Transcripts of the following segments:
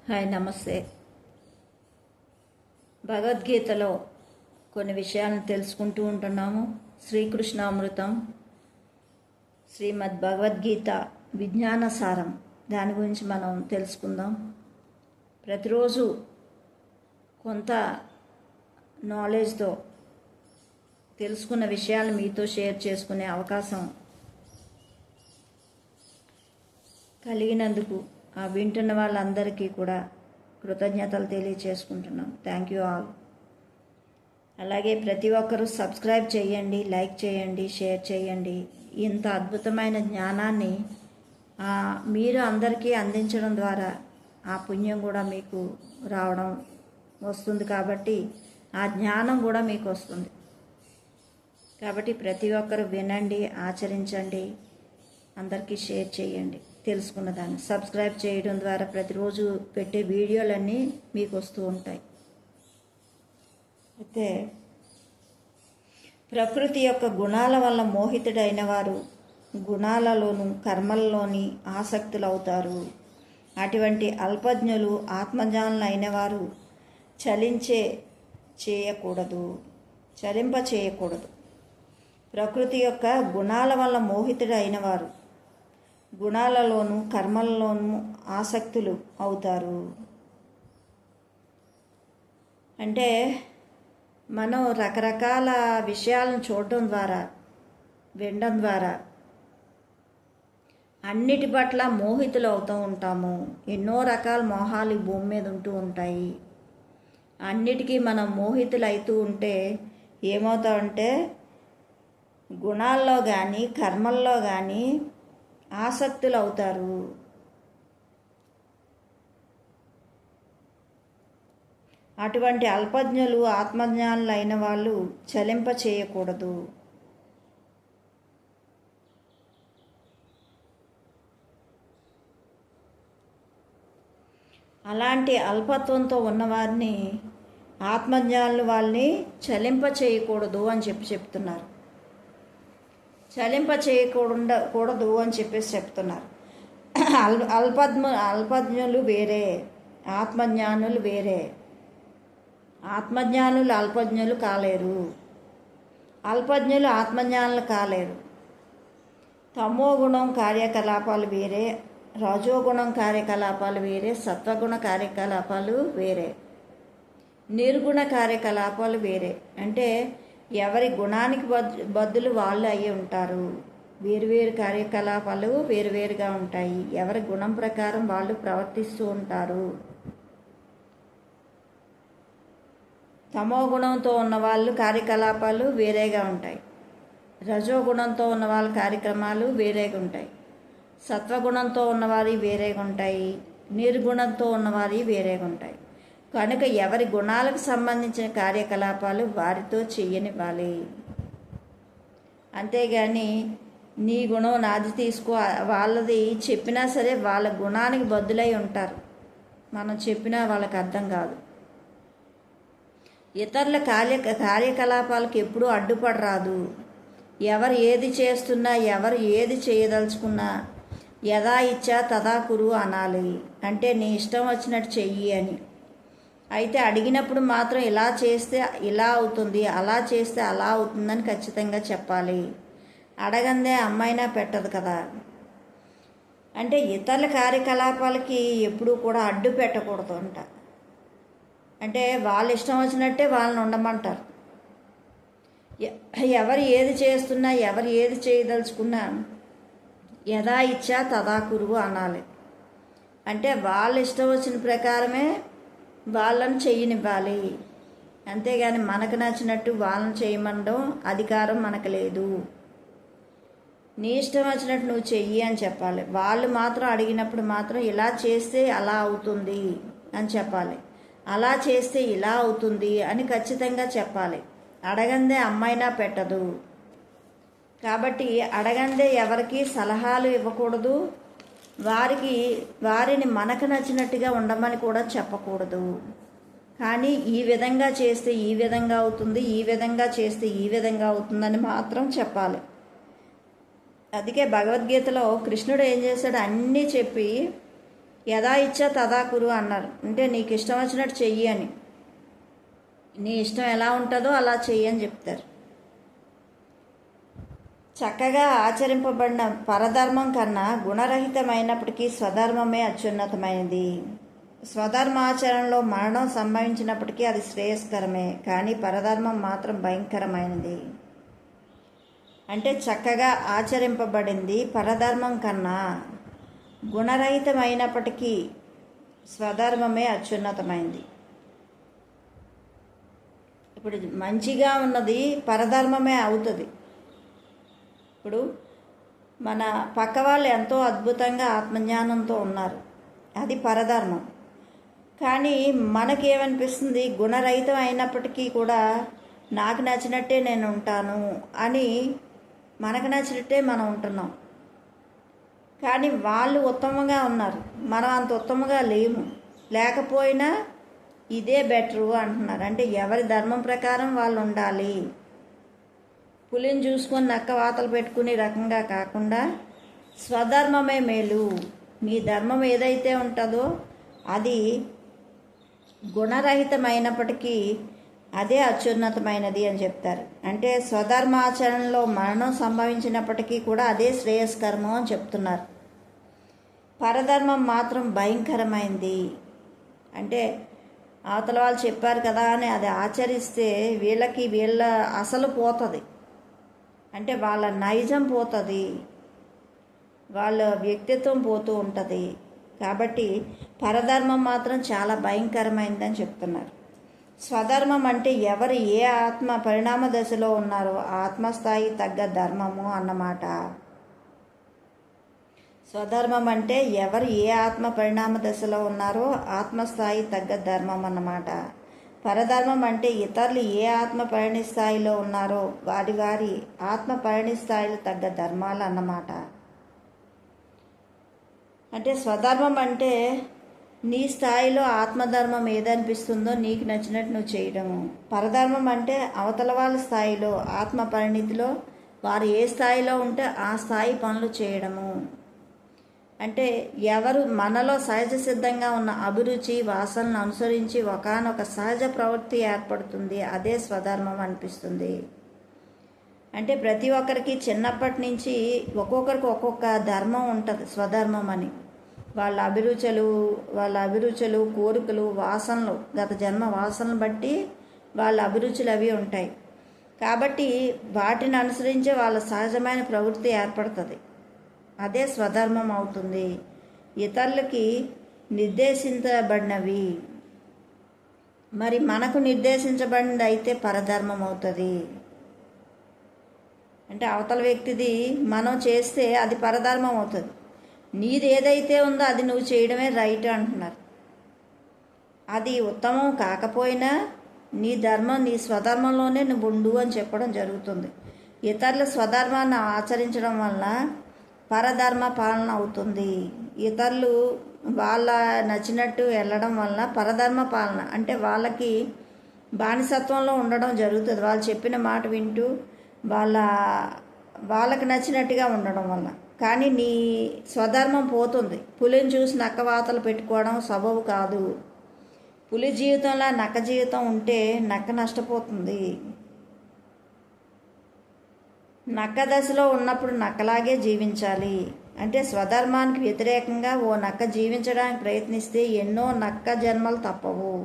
Hi నమస్తే. భగవద్గీతలో కొన్ని విషయాలను తెలుసుకుంటూ ఉంటున్నాము. శ్రీకృష్ణామృతం, శ్రీమద్ భగవద్గీత విజ్ఞాన సారం, దాని గురించి మనం తెలుసుకుందాం. ప్రతిరోజు కొంత నాలెడ్జ్తో తెలుసుకున్న విషయాలు మీతో షేర్ చేసుకునే అవకాశం కలిగినందుకు ఆ వింటున్న వాళ్ళందరికీ కూడా కృతజ్ఞతలు తెలియచేసుకుంటున్నాం. Thank you all. అలాగే ప్రతి ఒక్కరూ సబ్స్క్రైబ్ చేయండి, లైక్ చేయండి, షేర్ చేయండి. ఇంత అద్భుతమైన జ్ఞానాన్ని మీరు అందరికీ అందించడం ద్వారా ఆ పుణ్యం కూడా మీకు రావడం వస్తుంది. కాబట్టి ఆ జ్ఞానం కూడా మీకు వస్తుంది. కాబట్టి ప్రతి ఒక్కరు వినండి, ఆచరించండి, అందరికీ షేర్ చేయండి. తెలుసుకున్న దాన్ని సబ్స్క్రైబ్ చేయడం ద్వారా ప్రతిరోజు పెట్టే వీడియోలన్నీ మీకు వస్తూ ఉంటాయి. అయితే ప్రకృతి యొక్క గుణాల వల్ల మోహితుడైన వారు గుణాలలోనూ కర్మల్లోని ఆసక్తులు అవుతారు. అటువంటి అల్పజ్ఞులు ఆత్మజ్ఞానులైన వారు చలింప చేయకూడదు. ప్రకృతి యొక్క గుణాల వల్ల మోహితుడైన వారు గుణాలలోనూ కర్మలలోనూ ఆసక్తులు అవుతారు. అంటే మనం రకరకాల విషయాలను చూడటం ద్వారా, వినడం ద్వారా అన్నిటి పట్ల మోహితులు అవుతూ ఉంటాము. ఎన్నో రకాల మోహాలు ఈ భూమి మీద ఉంటూ ఉంటాయి. అన్నిటికీ మనం మోహితులు అవుతూ ఉంటే ఏమవుతామంటే గుణాల్లో కానీ కర్మల్లో కానీ ఆసక్తులు అవుతారు. అటువంటి అల్పజ్ఞులు ఆత్మజ్ఞానులు అయిన వాళ్ళు చలింప చేయకూడదు. అలాంటి అల్పత్వంతో ఉన్నవారిని ఆత్మజ్ఞానులు వాళ్ళని చలింప చేయకూడదు అని చెప్తున్నారు. చలింప చేయకూడదు అని చెప్తున్నారు. అల్పజ్ఞులు వేరే, ఆత్మజ్ఞానులు వేరే. ఆత్మజ్ఞానులు అల్పజ్ఞులు కాలేరు, అల్పజ్ఞులు ఆత్మజ్ఞానులు కాలేరు. తమోగుణం కార్యకలాపాలు వేరే, రజోగుణం కార్యకలాపాలు వేరే, సత్వగుణ కార్యకలాపాలు వేరే, నిర్గుణ కార్యకలాపాలు వేరే. అంటే ఎవరి గుణానికి బద్దులు వాళ్ళు అయ్యి ఉంటారు. వేరువేరు కార్యకలాపాలు వేరువేరుగా ఉంటాయి. ఎవరి గుణం ప్రకారం వాళ్ళు ప్రవర్తిస్తూ ఉంటారు. తమో గుణంతో ఉన్న వాళ్ళు కార్యకలాపాలు వేరేగా ఉంటాయి. రజోగుణంతో ఉన్న వాళ్ళ కార్యక్రమాలు వేరేగా ఉంటాయి. సత్వగుణంతో ఉన్నవారి వేరేగా ఉంటాయి. నిర్గుణంతో ఉన్నవారి వేరేగా ఉంటాయి. కనుక ఎవరి గుణాలకు సంబంధించిన కార్యకలాపాలు వారితో చెయ్యనివ్వాలి. అంతేగాని నీ గుణం నాది తీసుకో, వాళ్ళది చెప్పినా సరే వాళ్ళ గుణానికి బద్దులై ఉంటారు. మనం చెప్పినా వాళ్ళకి అర్థం కాదు. ఇతరుల కార్యకలాపాలకు ఎప్పుడూ అడ్డుపడరాదు. ఎవరు ఏది చేస్తున్నా, ఎవరు ఏది చేయదలుచుకున్నా యథా ఇచ్చా తదా కురు అనాలి. అంటే నీ ఇష్టం వచ్చినట్టు చెయ్యి అని. అయితే అడిగినప్పుడు మాత్రం ఇలా చేస్తే ఇలా అవుతుంది, అలా చేస్తే అలా అవుతుందని ఖచ్చితంగా చెప్పాలి. అడగందే అమ్మాయినా పెట్టదు కదా. అంటే ఇతరుల కార్యకలాపాలకి ఎప్పుడూ కూడా అడ్డు పెట్టకూడదు అంట. అంటే వాళ్ళ ఇష్టం వచ్చినట్టే వాళ్ళని ఉండమంటారు. ఎవరు ఏది చేస్తున్నా, ఎవరు ఏది చేయదలుచుకున్నా యథా ఇచ్చా తదా కురువు అనాలి. అంటే వాళ్ళ ఇష్టం వచ్చిన ప్రకారమే వాళ్ళని చెయ్యనివ్వాలి. అంతేగాని మనకు నచ్చినట్టు వాళ్ళని చేయమనడం అధికారం మనకు లేదు. నీ ఇష్టం వచ్చినట్టు నువ్వు చెయ్యి అని చెప్పాలి. వాళ్ళు మాత్రం అడిగినప్పుడు మాత్రం ఇలా చేస్తే అలా అవుతుంది అని చెప్పాలి. అలా చేస్తే ఇలా అవుతుంది అని ఖచ్చితంగా చెప్పాలి. అడగందే అమ్మాయినా పెట్టదు. కాబట్టి అడగందే ఎవరికి సలహాలు ఇవ్వకూడదు. వారిని మనకు నచ్చినట్టుగా ఉండమని కూడా చెప్పకూడదు. కానీ ఈ విధంగా చేస్తే ఈ విధంగా అవుతుంది, ఈ విధంగా చేస్తే ఈ విధంగా అవుతుందని మాత్రం చెప్పాలి. అందుకే భగవద్గీతలో కృష్ణుడు ఏం చేశాడు, అన్నీ చెప్పి యథా ఇచ్చా తదా కురు అన్నారు. అంటే నీకు ఇష్టం వచ్చినట్టు చెయ్యి అని, నీ ఇష్టం ఎలా ఉంటుందో అలా చెయ్యి అని చెప్తారు. చక్కగా ఆచరింపబడిన పరధర్మం కన్నా గుణరహితమైనప్పటికీ స్వధర్మమే అత్యున్నతమైనది. స్వధర్మాచరణలో మరణం సంభవించినప్పటికీ అది శ్రేయస్కరమే, కానీ పరధర్మం మాత్రం భయంకరమైనది. అంటే చక్కగా ఆచరింపబడింది పరధర్మం కన్నా గుణరహితమైనప్పటికీ స్వధర్మమే అత్యున్నతమైంది. ఇప్పుడు మంచిగా ఉన్నది పరధర్మమే అవుతుంది. ఇప్పుడు మన పక్క వాళ్ళు ఎంతో అద్భుతంగా ఆత్మజ్ఞానంతో ఉన్నారు, అది పరధర్మం. కానీ మనకేమనిపిస్తుంది, గుణరహితం అయినప్పటికీ కూడా నాకు నచ్చినట్టే నేను ఉంటాను అని, మనకు నచ్చినట్టే మనం ఉంటున్నాం. కానీ వాళ్ళు ఉత్తమంగా ఉన్నారు, మనం అంత ఉత్తమంగా లేము. లేకపోయినా ఇదే బెటరు అంటున్నారు. అంటే ఎవరి ధర్మం ప్రకారం వాళ్ళు ఉండాలి. పులిని చూసుకొని నక్క వాతలు పెట్టుకునే రకంగా కాకుండా స్వధర్మమే మేలు. నీ ధర్మం ఏదైతే ఉంటుందో అది గుణరహితమైనప్పటికీ అదే అత్యున్నతమైనది అని చెప్తారు. అంటే స్వధర్మాచరణలో మరణం సంభవించినప్పటికీ కూడా అదే శ్రేయస్కరము అని చెప్తున్నారు. పరధర్మం మాత్రం భయంకరమైంది. అంటే అవతల వాళ్ళు చెప్పారు కదా అని అది ఆచరిస్తే వీళ్ళ అసలు పోతుంది. అంటే వాళ్ళ నైజం పోతుంది, వాళ్ళ వ్యక్తిత్వం పోతూ ఉంటుంది. కాబట్టి పరధర్మం మాత్రం చాలా భయంకరమైందని చెప్తున్నారు. స్వధర్మం అంటే ఎవరు ఏ ఆత్మ పరిణామ దశలో ఉన్నారో ఆత్మస్థాయి తగ్గ ధర్మము అన్నమాట. స్వధర్మం అంటే ఎవరు ఏ ఆత్మ పరిణామ దశలో ఉన్నారో ఆత్మస్థాయి తగ్గ ధర్మం అన్నమాట. పరధర్మం అంటే ఇతరులు ఏ ఆత్మ పరిణి స్థాయిలో ఉన్నారో వారి ఆత్మ పరిణి స్థాయిలో తగ్గ ధర్మాలు అన్నమాట. అంటే స్వధర్మం అంటే నీ స్థాయిలో ఆత్మధర్మం ఏదనిపిస్తుందో నీకు నచ్చినట్టు నువ్వు చేయడము. పరధర్మం అంటే అవతల వాళ్ళ స్థాయిలో ఆత్మ పరిణితిలో వారు ఏ స్థాయిలో ఉంటే ఆ స్థాయి పనులు చేయడము. అంటే ఎవరు మనలో సహజ సిద్ధంగా ఉన్న అభిరుచి వాసనను అనుసరించి ఒకానొక సహజ ప్రవృత్తి ఏర్పడుతుంది, అదే స్వధర్మం అనిపిస్తుంది. అంటే ప్రతి ఒక్కరికి చిన్నప్పటి నుంచి ఒక్కొక్కరికి ఒక్కొక్క ధర్మం ఉంటుంది, స్వధర్మం అని. వాళ్ళ అభిరుచులు కోరికలు వాసనలు గత జన్మ వాసనలు బట్టి వాళ్ళ అభిరుచులు అవి ఉంటాయి. కాబట్టి వాటిని అనుసరించే వాళ్ళ సహజమైన ప్రవృత్తి ఏర్పడుతుంది, అదే స్వధర్మం అవుతుంది. ఇతరులకి నిర్దేశించబడినవి మరి మనకు నిర్దేశించబడినది అయితే పరధర్మం అవుతుంది. అంటే అవతల వ్యక్తిది మనం చేస్తే అది పరధర్మం అవుతుంది. నీది ఏదైతే ఉందో అది నువ్వు చేయడమే రైట్ అంటున్నారు. అది ఉత్తమం కాకపోయినా నీ ధర్మం నీ స్వధర్మంలోనే నువ్వు ఉండు అని చెప్పడం జరుగుతుంది. ఇతరుల స్వధర్మాన్ని ఆచరించడం వల్ల పరధర్మ పాలన అవుతుంది. ఇతరులు వాళ్ళ నచ్చినట్టు వెళ్ళడం వల్ల పరధర్మ పాలన అంటే వాళ్ళకి బానిసత్వంలో ఉండడం జరుగుతుంది. వాళ్ళు చెప్పిన మాట వింటూ వాళ్ళకి నచ్చినట్టుగా ఉండడం వల్ల. కానీ నీ స్వధర్మం పోతుంది. పులిని చూసి నక్క వాతలు పెట్టుకోవడం సబబు కాదు. పులి జీవితంలో నక్క జీవితం ఉంటే నక్క నష్టపోతుంది. నక్క దశలో ఉన్నప్పుడు నక్కలాగే జీవించాలి. అంటే స్వధర్మానికి వ్యతిరేకంగా ఓ నక్క జీవించడానికి ప్రయత్నిస్తే ఎన్నో నక్క జన్మలు తప్పవు.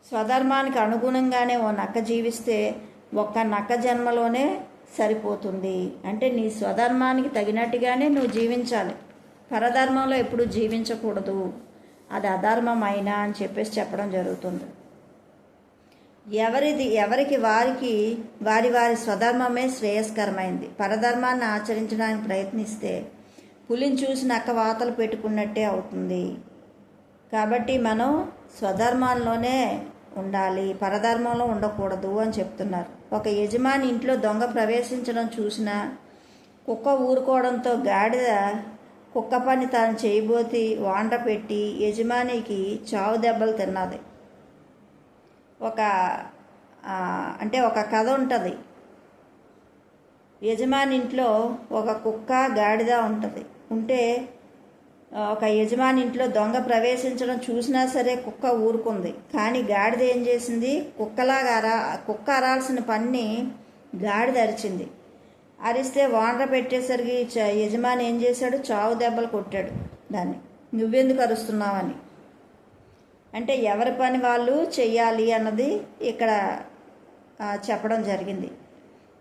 స్వధర్మానికి అనుగుణంగానే ఓ నక్క జీవిస్తే ఒక్క నక్క జన్మలోనే సరిపోతుంది. అంటే నీ స్వధర్మానికి తగినట్టుగానే నువ్వు జీవించాలి, పరధర్మంలో ఎప్పుడు జీవించకూడదు, అది అధర్మం అయినా అని చెప్పడం జరుగుతుంది. ఎవరికి వారి స్వధర్మమే శ్రేయస్కరమైంది. పరధర్మాన్ని ఆచరించడానికి ప్రయత్నిస్తే పులిని చూసి నక్క వాతలు పెట్టుకున్నట్టే అవుతుంది. కాబట్టి మనం స్వధర్మాల్లోనే ఉండాలి, పరధర్మంలో ఉండకూడదు అని చెప్తున్నారు. ఒక యజమాని ఇంట్లో దొంగ ప్రవేశించడం చూసిన కుక్క ఊరుకోవడంతో గాడిద కుక్క పని తాను చేయబోతి వాంట పెట్టి యజమానికి చావు దెబ్బలు తిన్నది. ఒక కథ ఉంటుంది. యజమాని ఇంట్లో ఒక కుక్క గాడిద ఉంటుంది. ఉంటే ఒక యజమాని ఇంట్లో దొంగ ప్రవేశించడం చూసినా సరే కుక్క ఊరుకుంది. కానీ గాడిద ఏం చేసింది? కుక్క అరాల్సిన పని గాడిద అరిచింది. అరిస్తే వానర పెట్టేసరికి యజమాని ఏం చేశాడు? చావు దెబ్బలు కొట్టాడు దాన్ని. నువ్వెందుకు అరుస్తున్నావని. అంటే ఎవరి పని వాళ్ళు చెయ్యాలి అన్నది ఇక్కడ చెప్పడం జరిగింది.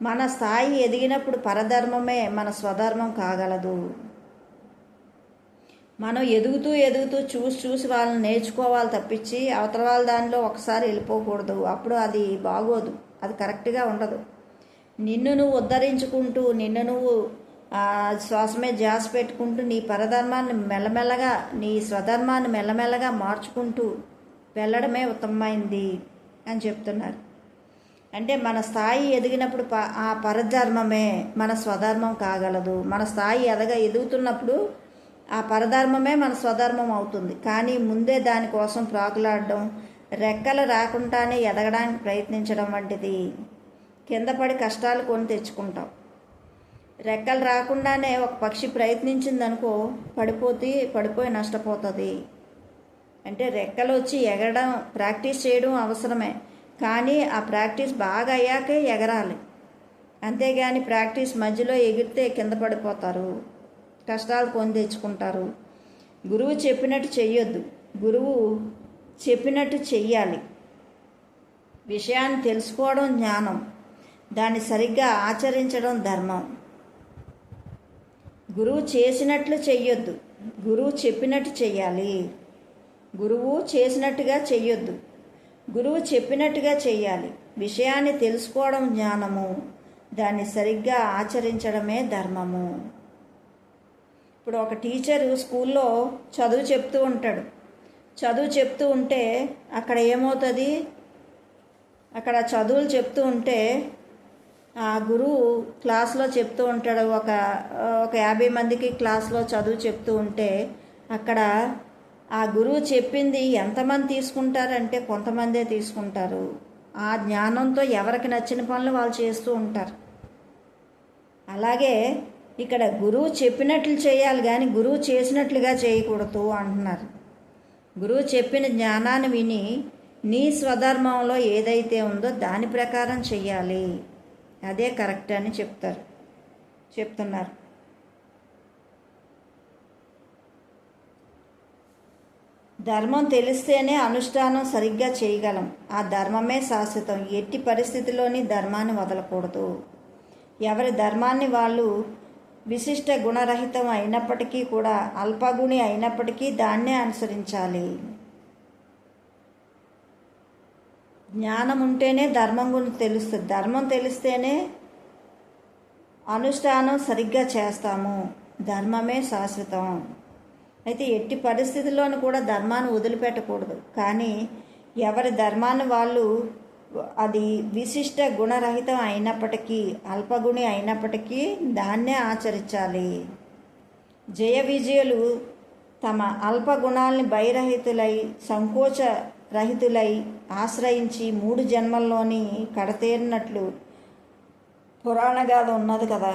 మన స్థాయి ఎదిగినప్పుడు పరధర్మమే మన స్వధర్మం కాగలదు. మనం ఎదుగుతూ చూసి వాళ్ళని నేర్చుకోవాలి తప్పించి అవతల వాళ్ళ దానిలో ఒకసారి వెళ్ళిపోకూడదు. అప్పుడు అది బాగోదు, అది కరెక్ట్గా ఉండదు. నిన్ను నువ్వు ఉద్ధరించుకుంటూ, నిన్ను నువ్వు శ్వాస మీద ధ్యాస పెట్టుకుంటూ నీ పరధర్మాన్ని మెల్లమెల్లగా, నీ స్వధర్మాన్ని మెల్లమెల్లగా మార్చుకుంటూ వెళ్ళడమే ఉత్తమమైంది అని చెప్తున్నారు. అంటే మన స్థాయి ఎదిగినప్పుడు ఆ పరధర్మమే మన స్వధర్మం కాగలదు. మన స్థాయి ఎదుగుతున్నప్పుడు ఆ పరధర్మమే మన స్వధర్మం అవుతుంది. కానీ ముందే దానికోసం ప్రాకులాడడం, రెక్కలు రాకుండానే ఎదగడానికి ప్రయత్నించడం వంటిది. కింద పడి కష్టాలు కొని తెచ్చుకుంటాం. రెక్కలు రాకుండానే ఒక పక్షి ప్రయత్నించిందనుకో పడిపోయి నష్టపోతుంది. అంటే రెక్కలు వచ్చి ఎగరడం, ప్రాక్టీస్ చేయడం అవసరమే. కానీ ఆ ప్రాక్టీస్ బాగా అయ్యాకే ఎగరాలి. అంతేగాని ప్రాక్టీస్ మధ్యలో ఎగిరితే కింద పడిపోతారు, కష్టాలు కొని తెచ్చుకుంటారు. గురువు చెప్పినట్టు చెయ్యొద్దు, గురువు చెప్పినట్టు చెయ్యాలి. విషయాన్ని తెలుసుకోవడం జ్ఞానం, దాన్ని సరిగ్గా ఆచరించడం ధర్మం. గురువు చేసినట్లు చెయ్యొద్దు, గురువు చెప్పినట్టు చెయ్యాలి. గురువు చేసినట్టుగా చెయ్యొద్దు, గురువు చెప్పినట్టుగా చెయ్యాలి. విషయాన్ని తెలుసుకోవడం జ్ఞానము, దాన్ని సరిగ్గా ఆచరించడమే ధర్మము. ఇప్పుడు ఒక టీచరు స్కూల్లో చదువు చెప్తూ ఉంటాడు. చదువు చెప్తూ ఉంటే అక్కడ ఏమవుతుంది? అక్కడ చదువులు చెప్తూ ఉంటే ఆ గురువు క్లాస్లో చెప్తూ ఉంటాడు. ఒక 50 మందికి క్లాస్లో చదువు చెప్తూ ఉంటే అక్కడ ఆ గురువు చెప్పింది ఎంతమంది తీసుకుంటారంటే కొంతమందే తీసుకుంటారు. ఆ జ్ఞానంతో ఎవరికి నచ్చిన పనులు వాళ్ళు చేస్తూ ఉంటారు. అలాగే ఇక్కడ గురువు చెప్పినట్లు చేయాలి కానీ గురువు చేసినట్లుగా చేయకూడదు అంటున్నారు. గురువు చెప్పిన జ్ఞానాన్ని విని నీ స్వధర్మంలో ఏదైతే ఉందో దాని ప్రకారం చెయ్యాలి, అదే కరెక్ట్ అని చెప్తున్నారు. ధర్మం తెలిస్తేనే అనుష్ఠానం సరిగ్గా చేయగలం. ఆ ధర్మమే శాశ్వతం. ఎట్టి పరిస్థితిలోని ధర్మాన్ని వదలకూడదు. ఎవరి ధర్మాన్ని వాళ్ళు విశిష్ట గుణరహితం అయినప్పటికీ కూడా, అల్పగుణి అయినప్పటికీ దాన్నే అనుసరించాలి. జ్ఞానం ఉంటేనే ధర్మం గురించి తెలుస్తుంది. ధర్మం తెలిస్తేనే అనుష్ఠానం సరిగ్గా చేస్తాము. ధర్మమే శాశ్వతం. అయితే ఎట్టి పరిస్థితుల్లోనూ కూడా ధర్మాన్ని వదిలిపెట్టకూడదు. కానీ ఎవరి ధర్మాన్ని వాళ్ళు, అది విశిష్ట గుణరహితం అయినప్పటికీ, అల్పగుణి అయినప్పటికీ దాన్నే ఆచరించాలి. జయ విజయులు తమ అల్పగుణాల్ని భయరహితులై, సంకోచ రహితులై ఆశ్రయించి 3 జన్మల్లోని కడతేరినట్లు పురాణగాథ ఉన్నది కదా.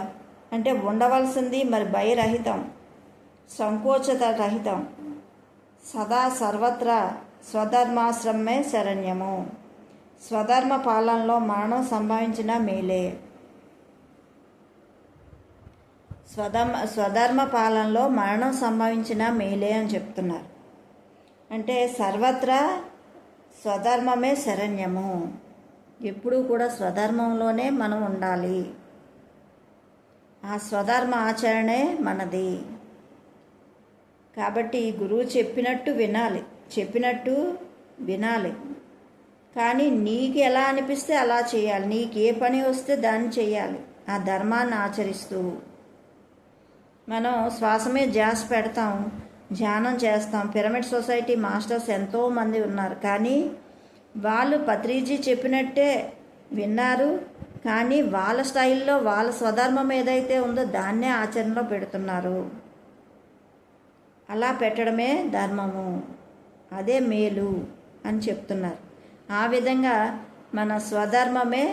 అంటే ఉండవలసింది మరి భయరహితం, సంకోచత రహితం, సదా సర్వత్రా స్వధర్మాశ్రమే శరణ్యము. స్వధర్మ పాలనలో మరణం సంభవించిన మేలే. స్వధర్మ పాలనలో మరణం సంభవించిన మేలే అని చెప్తున్నారు. అంటే సర్వత్రా స్వధర్మమే శరణ్యము. ఎప్పుడూ కూడా స్వధర్మంలోనే మనం ఉండాలి. ఆ స్వధర్మ ఆచరణే మనది. కాబట్టి గురువు చెప్పినట్టు వినాలి. కానీ నీకు ఎలా అనిపిస్తే అలా చేయాలి. నీకు ఏ పని వస్తే దాన్ని చేయాలి. ఆ ధర్మాన్ని ఆచరిస్తూ మనం శ్వాస మీద ధ్యాస పెడతాం, ధ్యానం చేస్తాం. పిరమిడ్ సొసైటీ మాస్టర్స్ ఎంతోమంది ఉన్నారు. కానీ వాళ్ళు పత్రిజీ చెప్పినట్టే విన్నారు. కానీ వాళ్ళ స్టైల్లో, వాళ్ళ స్వధర్మం ఏదైతే ఉందో దాన్నే ఆచరణలో పెడుతున్నారు. అలా పెట్టడమే ధర్మము, అదే మేలు అని చెప్తున్నారు. ఆ విధంగా మన స్వధర్మమే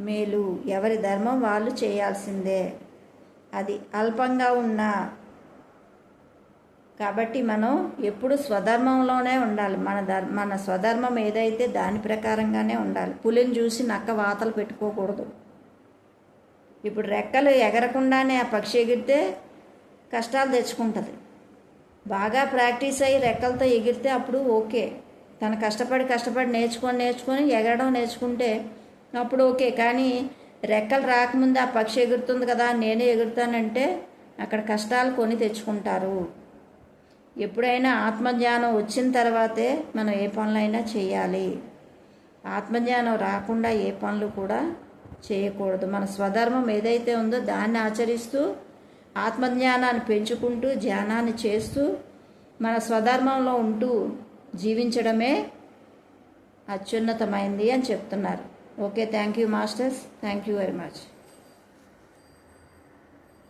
మేలు. ఎవరి ధర్మం వాళ్ళు చేయాల్సిందే. అది అల్పంగా ఉన్నా కాబట్టి మనం ఎప్పుడు స్వధర్మంలోనే ఉండాలి. మన స్వధర్మం ఏదైతే దాని ప్రకారంగానే ఉండాలి. పులిని చూసి నక్క వాతలు పెట్టుకోకూడదు. ఇప్పుడు రెక్కలు ఎగరకుండానే ఆ పక్షి ఎగిరితే కష్టాలు తెచ్చుకుంటుంది. బాగా ప్రాక్టీస్ అయ్యి రెక్కలతో ఎగిరితే అప్పుడు ఓకే. తను కష్టపడి నేర్చుకొని ఎగరడం నేర్చుకుంటే అప్పుడు ఓకే. కానీ రెక్కలు రాకముందు ఆ పక్షి ఎగురుతుంది కదా నేనే ఎగురుతానంటే అక్కడ కష్టాలు కొని తెచ్చుకుంటారు. ఎప్పుడైనా ఆత్మజ్ఞానం వచ్చిన తర్వాతే మనం ఏ పనులైనా చేయాలి. ఆత్మజ్ఞానం రాకుండా ఏ పనులు కూడా చేయకూడదు. మన స్వధర్మం ఏదైతే ఉందో దాన్ని ఆచరిస్తూ ఆత్మజ్ఞానాన్ని పెంచుకుంటూ ధ్యానాన్ని చేస్తూ మన స్వధర్మంలో ఉంటూ జీవించడమే అత్యున్నతమైంది అని చెప్తున్నారు. Okay, thank you masters, thank you very much.